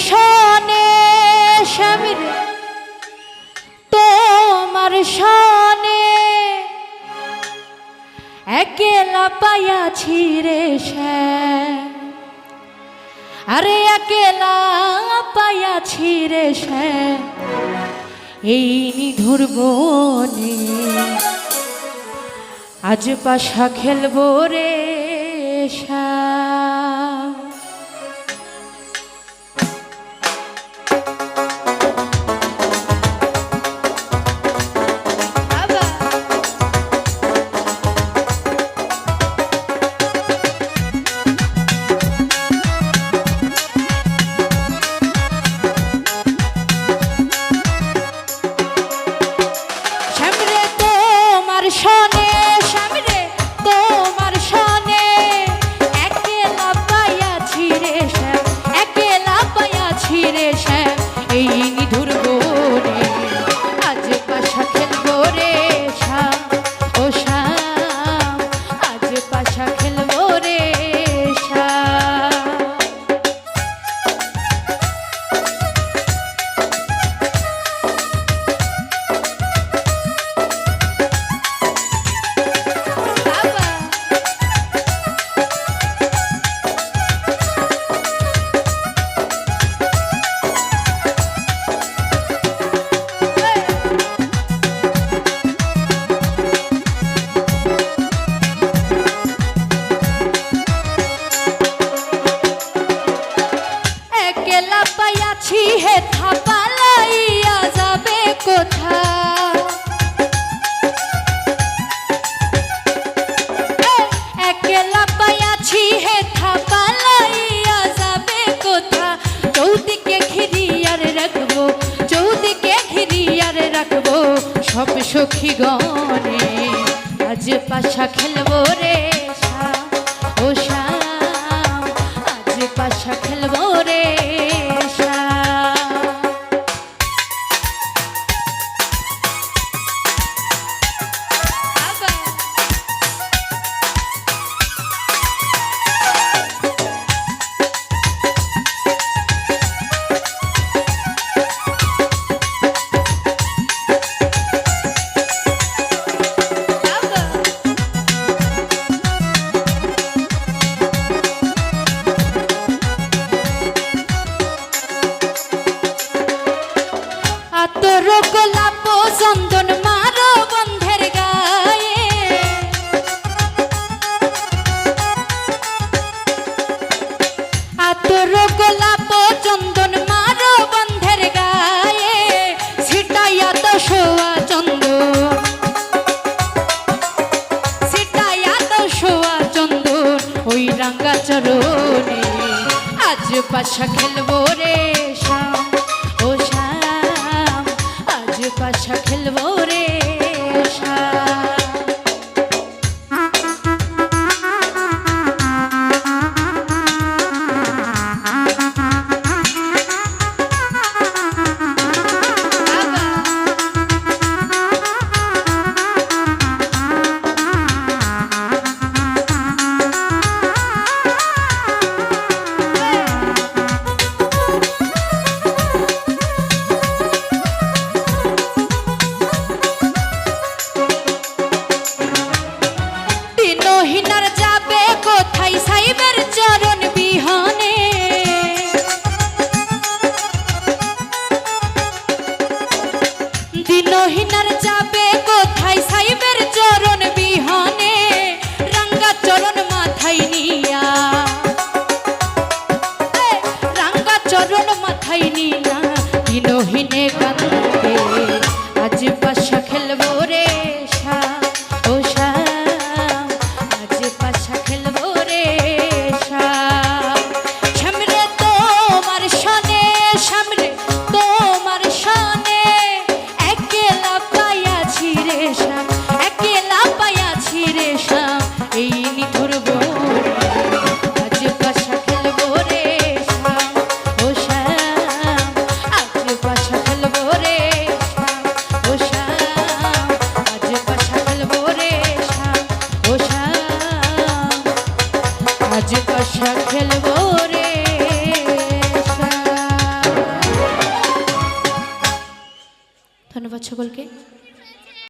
শনে স্বামীর তোমার শনে একেলা পাইয়াছি রে শ্যাম, আরে একেলা পাইয়াছি রে শ্যাম এই নিধুর বনে। আজ পাশা খেলবো রে শ্যাম। শনে স্বামীরে তোমার শনে একেলা পাইয়াছি রে শ্যাম, একেলা পাইয়াছি রে শ্যাম এই নিধুর বনে। আজ পাশা খেলবো রে শ্যাম, ও শ্যাম আজ পাশা খেলবো রে শ্যাম। একেলা পাইয়াছি হেথা পালাইয়া যাবে কোথা, একেলা পাইয়াছি হেথা পালাইয়া যাবে কোথা। চৌদিকে ঘিরিয়ার রাখবো, চৌদিকে ঘিরিয়ার রাখবো সব সখী গণে। আজ পাশা খেলবো রে শ্যাম, ও শ্যাম আজ পাশা খেলবো রে তোর গোলাপ চন্দন মারো বন্ধের গায়ে, তোর গোলাপ চন্দন মারো বন্ধের গায়ে। ছিটাইয়া তো শোয়া চন্দন, ছিটাইয়া তো শোয়া চন্দন ওই রাঙ্গা চরণে। আজ পাশা খেলবো রে শ্যাম, ও শ্যাম আজ পাশা খেলবো রে শ্যাম। দিনহীনার যাবে কোথায় সাইবের চরণ বিহনে, দিনহীনার যাবে কোথায় সাইবের চরণ বিহনে। রাঙ্গা চরণ মাথায় নিয়া, রাঙ্গা চরণ মাথায় নিয়া দিনহীনে কান্দে। আজ পাশা খেলবো রে শ্যাম, ও শ্যাম আজ পাশা খেলবো রে শ্যাম। শ্যামরে তোমার শনে, শ্যামরে তোমার শনে একেলা পাইয়াছি রে শ্যাম, একেলা পাইয়াছি রে শ্যাম এই নিধুর বনে। আজ পাশা খেলবো রে শ্যাম, ও শ্যাম আজ পাশা খেলবো রে ধন্যবাদ সকলকে।